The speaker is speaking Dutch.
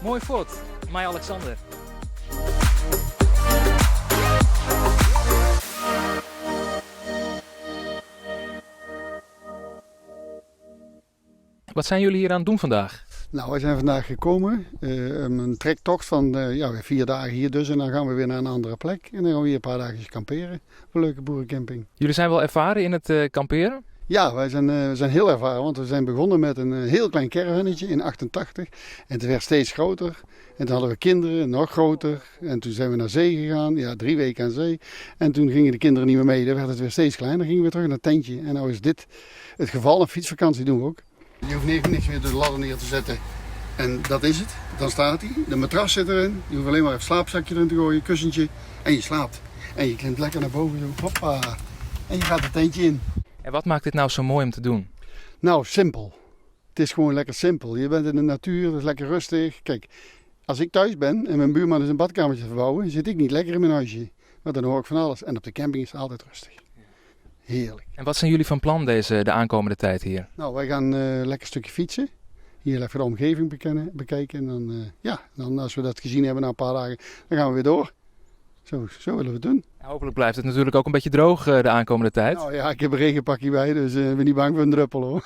Mooi fort, mij Alexander. Wat zijn jullie hier aan het doen vandaag? Nou, wij zijn vandaag gekomen. Een trektocht van 4 dagen hier dus. En dan gaan we weer naar een andere plek. En dan gaan we weer een paar dagen kamperen. Op een leuke boerencamping. Jullie zijn wel ervaren in het kamperen? Ja, we zijn heel ervaren. Want we zijn begonnen met een heel klein caravannetje in 88. En het werd steeds groter. En toen hadden we kinderen, nog groter. En toen zijn we naar zee gegaan. Ja, 3 weken aan zee. En toen gingen de kinderen niet meer mee. Dan werd het weer steeds kleiner. Dan gingen we weer terug naar het tentje. En nou is dit het geval. Een fietsvakantie doen we ook. Je hoeft niks meer door de ladder neer te zetten. En dat is het. Dan staat hij. De matras zit erin. Je hoeft alleen maar een slaapzakje erin te gooien, kussentje. En je slaapt. En je klimt lekker naar boven. Zo. Hoppa. En je gaat het tentje in. En wat maakt dit nou zo mooi om te doen? Nou, simpel. Het is gewoon lekker simpel. Je bent in de natuur, het is lekker rustig. Kijk, als ik thuis ben en mijn buurman is een badkamertje te verbouwen, zit ik niet lekker in mijn huisje. Want dan hoor ik van alles. En op de camping is het altijd rustig. Heerlijk. En wat zijn jullie van plan de aankomende tijd hier? Nou, wij gaan lekker een stukje fietsen. Hier even de omgeving bekijken. En dan als we dat gezien hebben na een paar dagen, dan gaan we weer door. Zo willen we het doen. Hopelijk blijft het natuurlijk ook een beetje droog de aankomende tijd. Nou ja, ik heb een regenpakje bij, dus ik ben niet bang voor een druppel hoor.